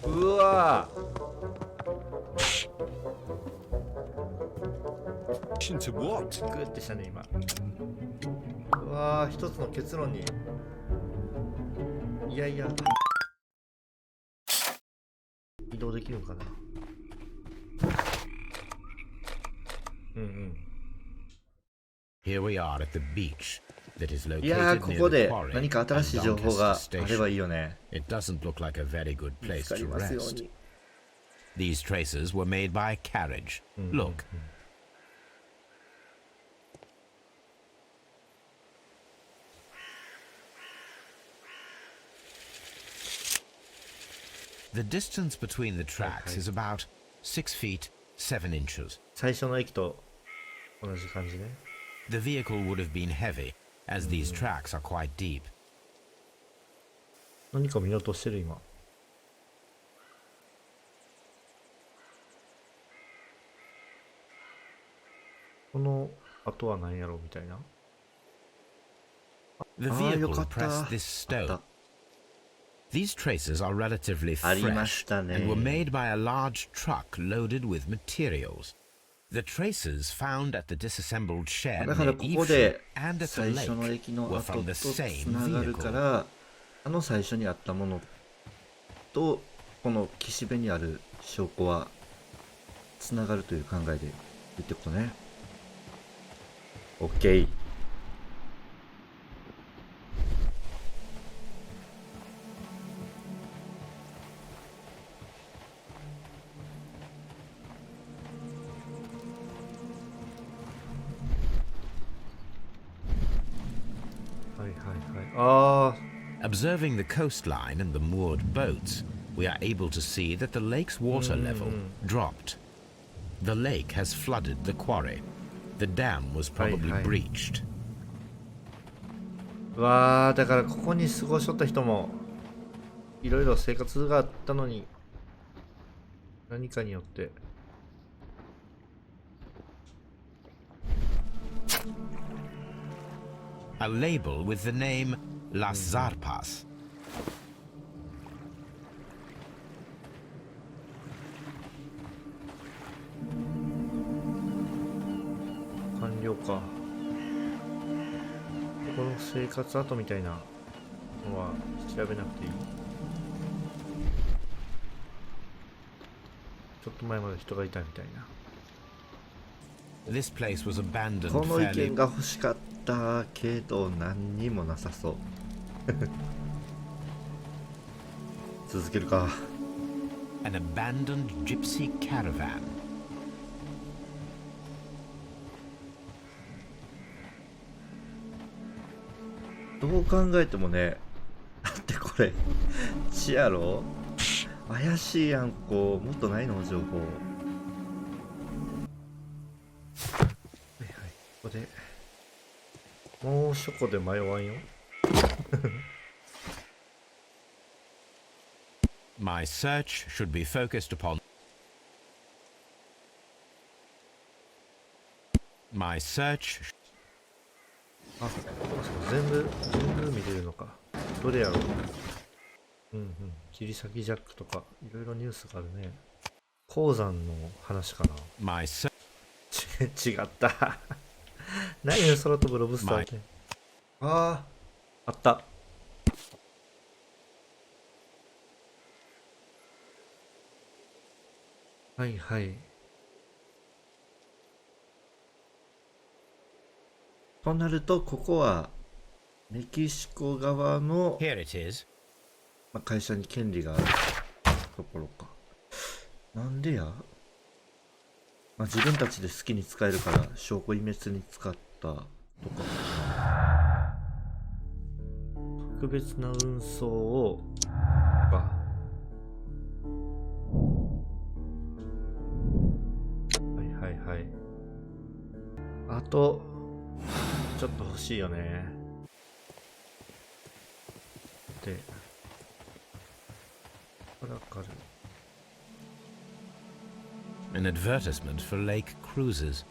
うわInto ー what? グッてしたね今。うわー、一つの結論に。いやいや移動できるのかな。うんうん。 Here we are at the beach that is いやー、 located こ near こ the で quarry 何か and 新しい情報が Doncaster あれば station. いいよね。 It doesn't look like a very good 見 place つかり to ますよう rest. に。 These traces were made by a carriage. Look, the distance between the tracks is about 6 feet 7 inches. 最初の駅と同じ感じね。 The vehicle would have been heavy, as these tracks are quite deep. 何か見ようとしてる今。この後は何やろうみたいな。 The ああ、よ vehicle かった。 pressed this あっ stone. た。 These traces are relatively ありま fresh したね。 and were made by a large truck loaded with materials. The traces found at the disassembled shed だから near ここ Ehcle で and at the 最初の lake 駅の were 後 from と the つ same ながるか vehicle. ら、あの最初にあったものとこの岸辺にある証拠はつながるという考えでいいってことね。 OK。 はいはいはい。ああ、 Observing the coastline and the moored boats, we are able to see that the lake's water level dropped. The lake has flooded the quarry. The dam was probably Hi. breached. わあ、だからここに過ごしとった人もいろいろ生活があったのに何かによって。 A label with the name Las Zarpas. 完了か。この生活跡みたいなのは調べなくていい。ちょっと前まで人がいたみたいな。 This place was abandoned この意 fairly 見が欲しかったけど何にもなさそう。続けるか。 an abandoned gypsy caravan. どう考えてもね、だってこれちやろ、怪しいやんこ。もっとないの情報。はいはい、ここでもうそこで迷わんよ。My search should be focused upon. My search. あ、そう全部見れるのか。どれやろう。うんうん。切り裂きジャックとかいろいろニュースがあるね。鉱山の話かな。My search. 違った。何よ空飛ぶロブスターって。ああ、あった。はいはい。となるとここはメキシコ側の、Here it is. 会社に権利があるところか。なんでや、自分たちで好きに使えるから証拠隠滅に使ったとか。特別な運送をはいはいはい。あとちょっと欲しいよね。でこれわかる。 An advertisement for lake cruises.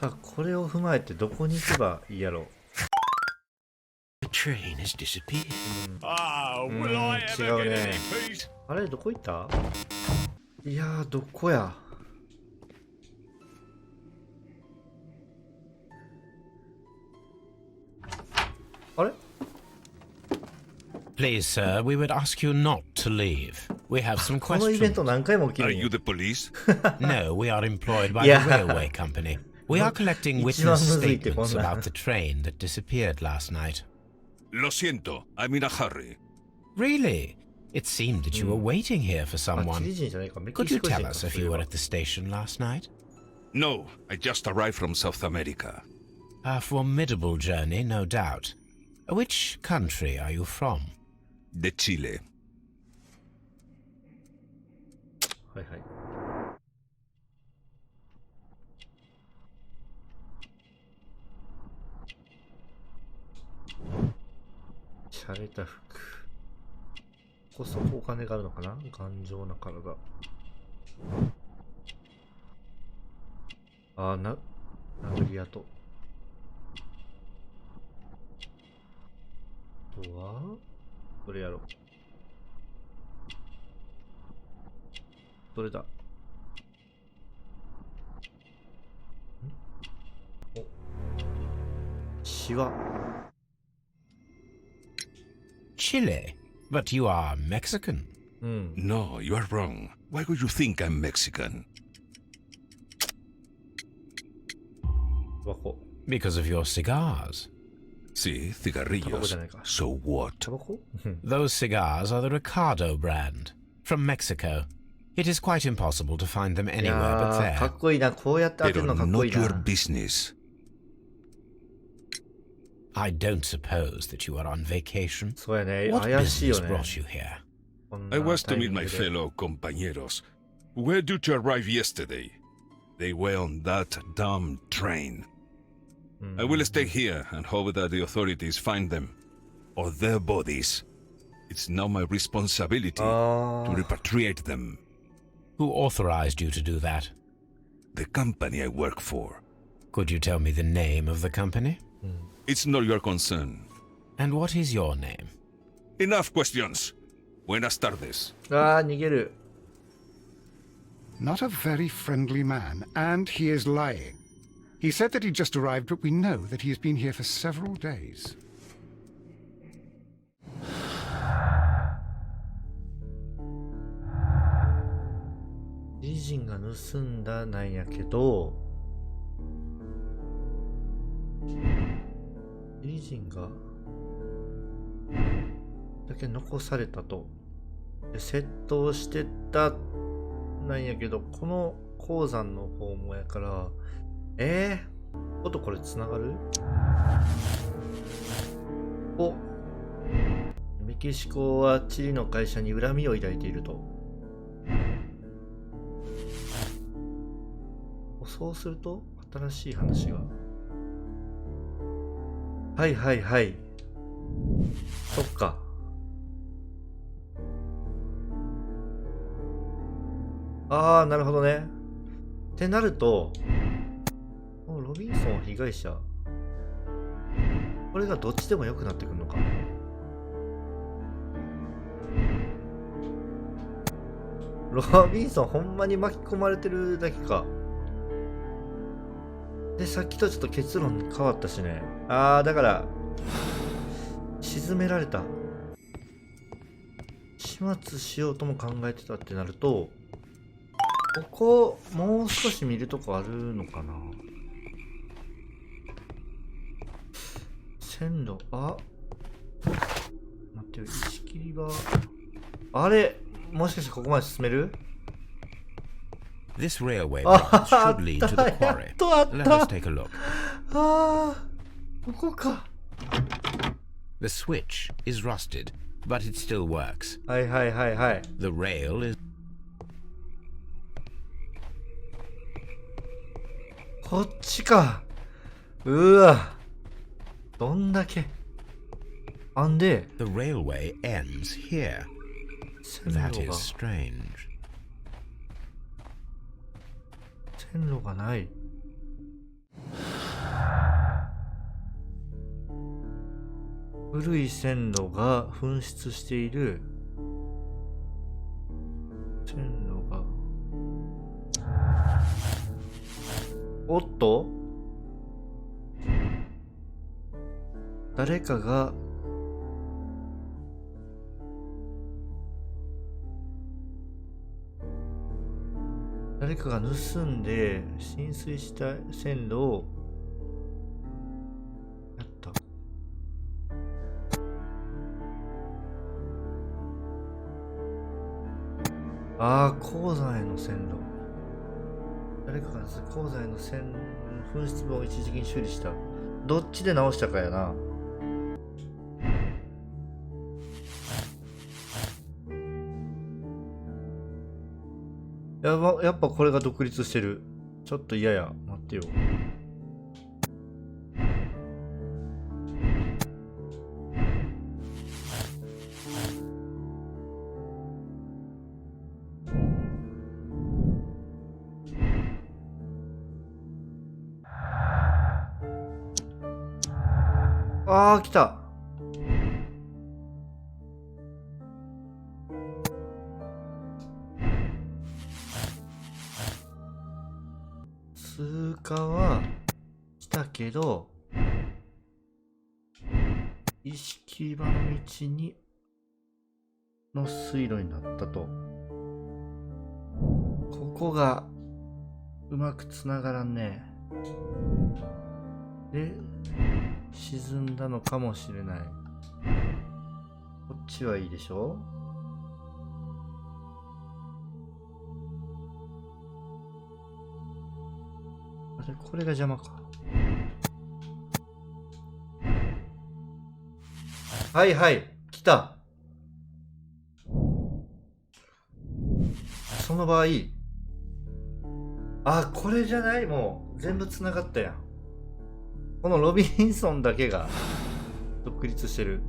さあこれを踏まえてどこに行けばいいやろう。 The train has disappeared. 違うね。あれどこ行った？いやーどこや。あれ Please, sir, we would ask you not to leave. We have some このイベン questions. ト何回も起き Are るんや you the police? No, we are employed by Yeah. the railway company. We are collecting 一番 witness むずいってこん statements な about the train that disappeared last night. Lo siento, I'm in a hurry. Really? It seemed that you were waiting here for あ、チリ someone. 人じゃないか。メキ Could シ you コ人 tell か。 us そ if れ you は were at the station last night? No, I just arrived from South America. A formidable journey, no doubt. Which country are you from? De Chile. はいはい。洒落た服。こそお金があるのかな。頑丈な体。あーな、殴り跡。あとはどれやろう。どれだ。んお、シワ。Chile. But you are Mexican. うん。 No, you are wrong. Why would you think I'm Mexican? タバコ。 Because of your cigars. Sí, Tampoco cigarrillos. tengo. So what? タバコ？うん。 Those cigars are the Ricardo brand. From Mexico. It is quite impossible to find them い anywhere や but ー、か there. っこいいな。こうやって当てる Pero のかっこい not い your な。 business. I don't suppose that you are on vacation. そうやね。 What 怪しい business よね。 brought you here? こんな I was タ to イミ meet ング my で fellow compañeros. Where did you arrive yesterday? They were on that damn train. I will stay here and hope that the authorities find them. Or their bodies. It's now my responsibility to あー。 repatriate them. Who authorized you to do that? The company I work for. Could you tell me the name of the company? It's not your concern. And what is your name? Enough questions. Buenas tardes. あー、逃げる。 Not a very friendly man, and he is lying. He said that he just arrived, but we know that he has been here for several days. 知人が盗んだなんやけど、知人がだけ残されたと。で窃盗してたなんやけど、この鉱山の方もやから、ことこれつながる？お、メキシコはチリの会社に恨みを抱いていると。そうすると新しい話が。はいはいはい。そっか。ああ、なるほどね。ってなると、このロビンソン被害者、これがどっちでも良くなってくるのか。ロビンソンほんまに巻き込まれてるだけか。で、さっきとちょっと結論変わったしね。ああ、だから、沈められた。始末しようとも考えてたってなると、ここ、もう少し見るとこあるのかな。線路、あ、待ってよ、石切り場。あれ、もしかしてここまで進める？ This railway あ bridge あ should lead っ to た、 the や quarry. っとあっ Let た。 us take a look. ああ、ここか。 The switch is rusted, but it still works. はいはいはいはい。 The rail is こっちか。うわ。どんだけ。あんで、 the railway ends here. 線 That 路 is が、 strange. 線路がない。古い線路が紛失している。線路が。おっと、誰かが盗んで浸水した線路をやった。ああ、鉱山への線路。誰かが鉱山への線路の紛失分を一時的に修理した。どっちで直したかやな。やっぱこれが独立してる。ちょっと嫌や。待ってよ。ああ、来た。通過はしたけど、意識場の道にの水路になったと。ここがうまくつながらんね。で、沈んだのかもしれない。こっちはいいでしょ。これが邪魔か。はいはい、来た。その場合、あ、これじゃない。もう全部つながったやん。このロビンソンだけが独立してる。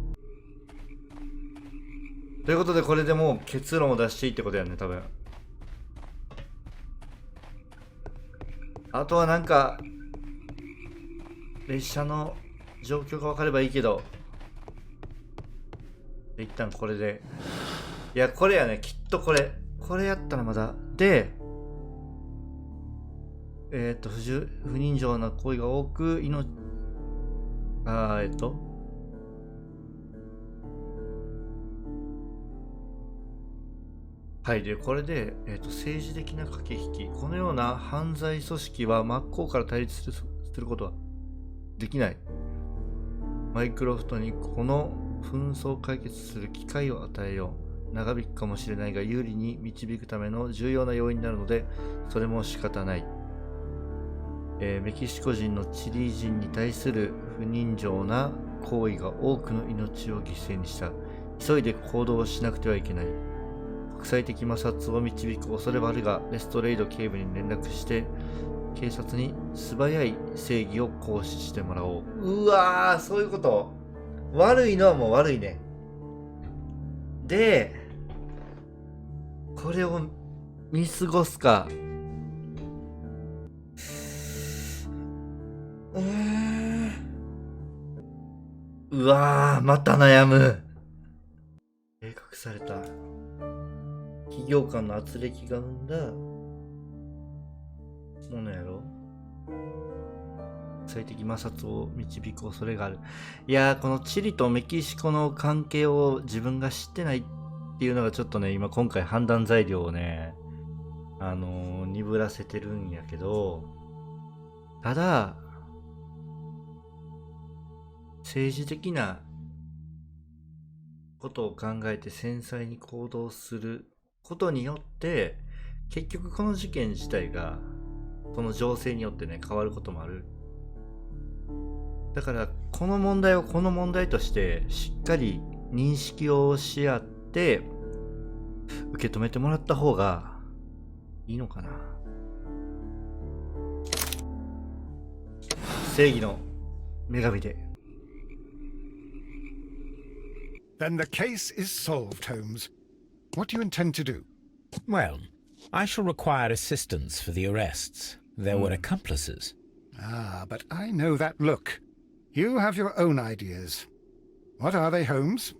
ということで、これでもう結論を出していいってことやんね、多分。あとはなんか列車の状況が分かればいいけど、一旦これで。いや、これやね、きっとこれやったらまだで、不人情な行為が多くはい。で、これで、政治的な駆け引き。このような犯罪組織は真っ向から対立することはできない。マイクロソフトにこの紛争を解決する機会を与えよう。長引くかもしれないが有利に導くための重要な要因になるので、それも仕方ない。メキシコ人のチリ人に対する不人情な行為が多くの命を犠牲にした。急いで行動しなくてはいけない。国際的摩擦を導く恐れはあるが、レストレイド警部に連絡して警察に素早い正義を行使してもらおう。うわー、そういうこと。悪いのはもう悪いね。で、これを見過ごすか。うわー、また悩む。計画された企業間の圧力が生んだものやろ。国際的摩擦を導く恐れがある。いやー、このチリとメキシコの関係を自分が知ってないっていうのがちょっとね、今回判断材料をね、鈍らせてるんやけど、ただ政治的なことを考えて繊細に行動することによって結局この事件自体がその情勢によってね変わることもある。だからこの問題をこの問題としてしっかり認識をし合って受け止めてもらった方がいいのかな。正義の女神で。Then the case is solved, Holmes. What do you intend to do? Well, I shall require assistance for the arrests. There were accomplices. Ah, but I know that look. You have your own ideas. What are they, Holmes?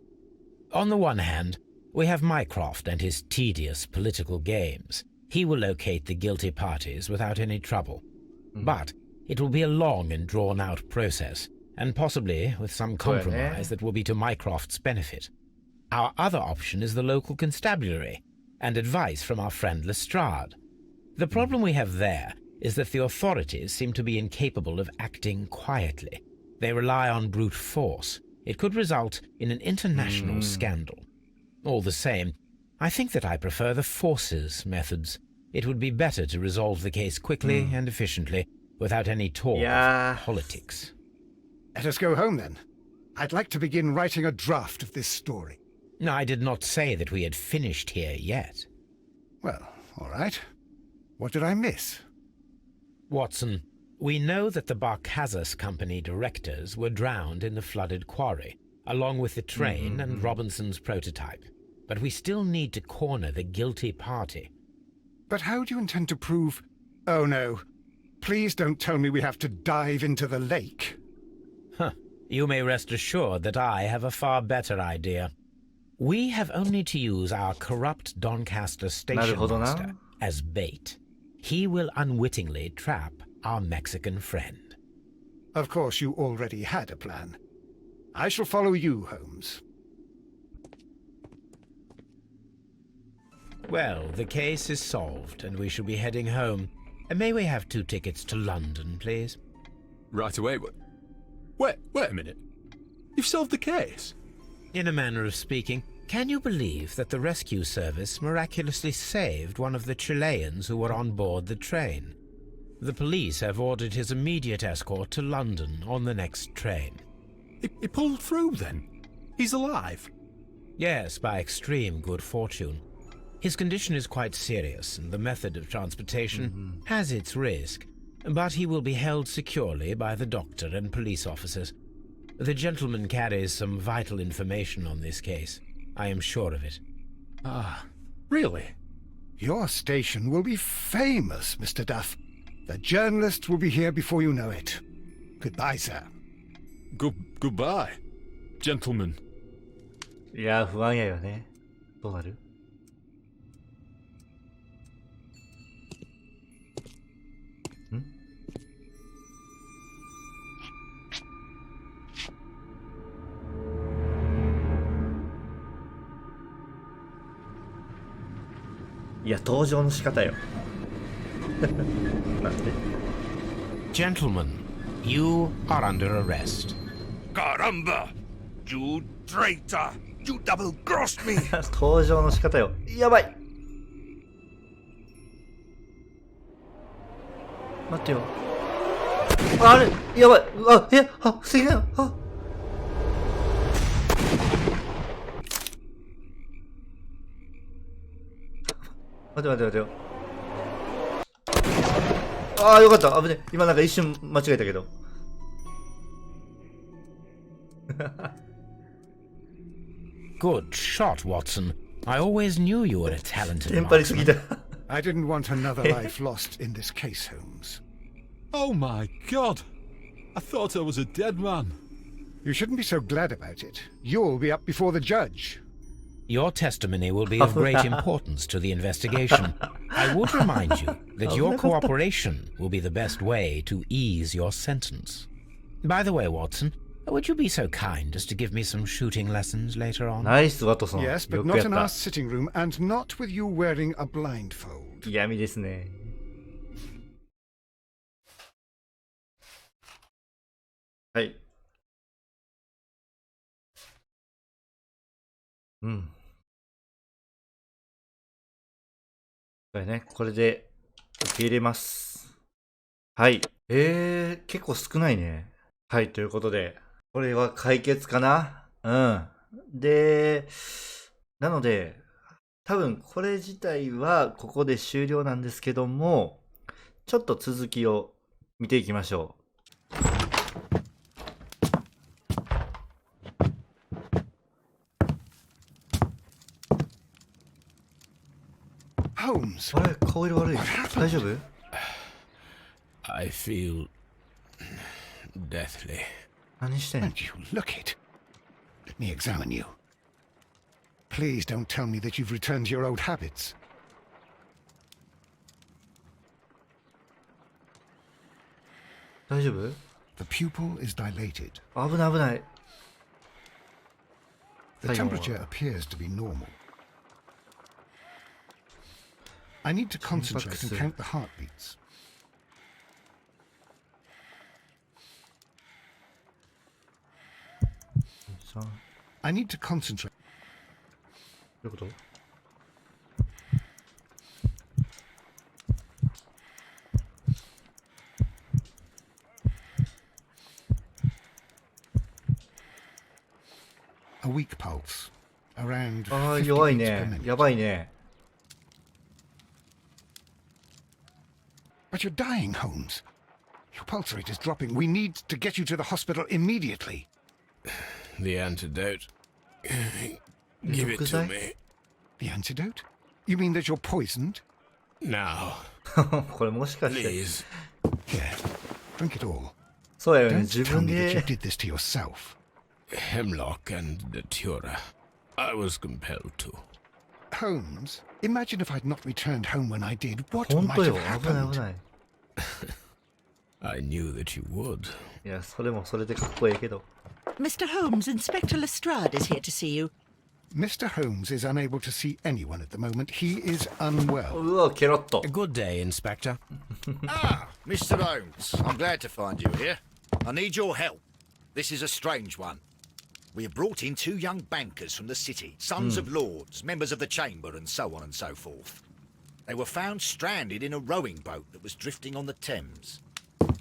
On the one hand, we have Mycroft and his tedious political games. He will locate the guilty parties without any trouble. But it will be a long and drawn-out process, and possibly with some compromise that will be to Mycroft's benefit. Our other option is the local constabulary, and advice from our friend Lestrade. The problem we have there is that the authorities seem to be incapable of acting quietly. They rely on brute force. It could result in an international scandal. All the same, I think that I prefer the forces methods. It would be better to resolve the case quickly and efficiently, without any talk of politics. Let us go home, then. I'd like to begin writing a draft of this story. I did not say that we had finished here yet. Well, all right. What did I miss? Watson, we know that the Barkazas Company directors were drowned in the flooded quarry, along with the train and Robinson's prototype. But we still need to corner the guilty party. But how do you intend to prove... Oh, no. Please don't tell me we have to dive into the lake. You may rest assured that I have a far better idea. We have only to use our corrupt Doncaster station master as bait. He will unwittingly trap our Mexican friend. Of course, you already had a plan. I shall follow you, Holmes. Well, the case is solved, and we shall be heading home. May we have 2 tickets to London, please? Right away. Wait a minute. You've solved the case? In a manner of speaking, can you believe that the rescue service miraculously saved one of the Chileans who were on board the train? The police have ordered his immediate escort to London on the next train. He pulled through, then? He's alive? Yes, by extreme good fortune. His condition is quite serious, and the method of transportation has its risk, but he will be held securely by the doctor and police officers. The gentleman carries some vital information on this case. I am sure of it. Ah, really? Your station will be famous, Mr. Duff. The journalists will be here before you know it. Goodbye, sir. Goodbye, gentlemen. いや、不安やよね。どうなる？いや、登場の仕方よ。なんで？ Gentlemen, you are under arrest. Caramba! You traitor! You double-crossed me! 登場の仕方よ。やばい。待ってよ。あれやばい。防げない。待てよ。よかった。危ね。今なんか一瞬間違えたけど。Good shot, Watson. I always knew you were a talented テンパりすぎ marksman. た。I didn't want another life lost in this case, Holmes. Oh my God! I thought I was a dead man. You shouldn't be so glad about it. You'll be up before the judge. Your testimony will be of great importance to the investigation. I would remind you that your cooperation will be the best way to ease your sentence. By the way, Watson, would you be so kind as to give me some shooting lessons later on? ナイス、ワトソン。 Yes, but よく not やっ in た our。sitting room and not with you wearing a blindfold. 闇ですね。はい。これね、これで受け入れます。はい。結構少ないね。はい、ということで、これは解決かな？で、なので、多分これ自体はここで終了なんですけども、ちょっと続きを見ていきましょう。Holmes, あれ、顔色悪い。大丈夫？ I feel deathly. 何してんの？ and you look it. Let me examine you. Please don't tell me that you've returned to your old habits. 大丈夫？ The pupil is dilated. 危ない危ない。 The temperature appears to be normal. I need to concentrate and count the heartbeats. I need to concentrate. どういうこと？ A weak pulse. Around ああ、 50 弱い beats per ね。 minute. やばいね。 But you're dying, Holmes. Your pulse rate is dropping. We need to get you to the hospital immediately. The antidote. Give it to me. The antidote? You mean that you're poisoned? Now, これもしかして。 please. Here, drink it all. そうやよね。 Don't 自 tell 分 me that you で。 did this to yourself. Hemlock and Datura. I was compelled to. Holmes, imagine if I'd not returned home when I did. What 本 might 当 have よ。危ない happened? 危ない。 I knew that you would. いや、それもそれでかっこいいけど。 Mr. Holmes, Inspector Lestrade is here to see you. Mr. Holmes is unable to see anyone at the moment. He is unwell. うわ、ケロッと。 Good day, Inspector. Ah, Mr. Holmes, I'm glad to find you here. I need your help. This is a strange one. We have brought in 2 young bankers from the city, sons of lords, members of the chamber, and so on and so forth. They were found stranded in a rowing boat that was drifting on the Thames.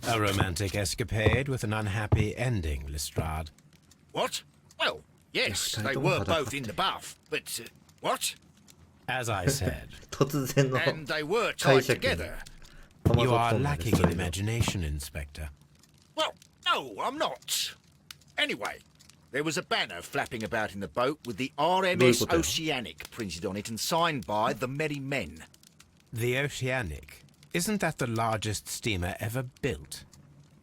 A romantic escapade with an unhappy ending, Lestrade. What? Well, yes, they were both in the bath, but what? As I said, 突然の And they were 解 tied 釈に together. 戸惑 you った are んだね lacking それ in で imagination, Inspector. Well, no, I'm not. Anyway, there was a banner flapping about in the boat with the RMS Oceanic printed on it and signed by the Merry Men. The Oceanic. Isn't that the largest steamer ever built?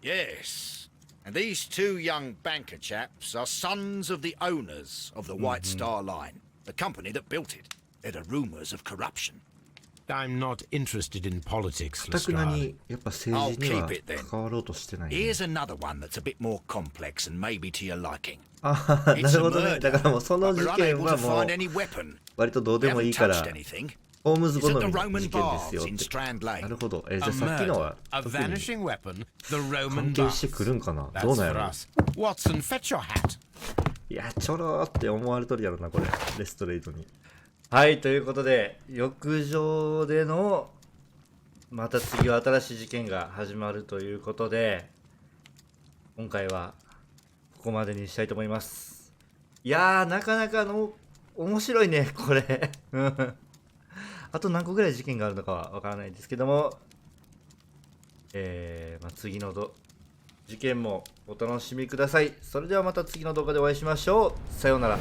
Yes. And these 2 young banker chaps are sons of the owners of the White Star Line, the company that built it. There are rumours of corruption. I'm not interested in politics, かたくな Lestrade. にやっぱ政治には I'll keep it then. 関わろうとしてない、ね。 Here's another one that's a bit more complex and maybe to your liking. ああ、な It's る a ほどね。だ murder, からもうその but 事 we're 件 unable は to もう find any weapon. 割とどうで We もいい haven't から touched anything. ホームズ It's 好 at み the の Roman 事件ですよ baths っ in て。 Strand な Lane. るほど。じゃ A あさっきの murder, は a 特に vanishing weapon, the 関 Roman 係してく baths. るんかな。どう That's なんや for ろ。 us. Watson, fetch your hat. いや、ちょろーって思われとるやろな、これ。レストレートに。はい、ということで、浴場での、また次は新しい事件が始まるということで、今回はここまでにしたいと思います。いやー、なかなか面白いね、これ。あと何個ぐらい事件があるのかはわからないですけども、次の事件もお楽しみください。それではまた次の動画でお会いしましょう。さようなら。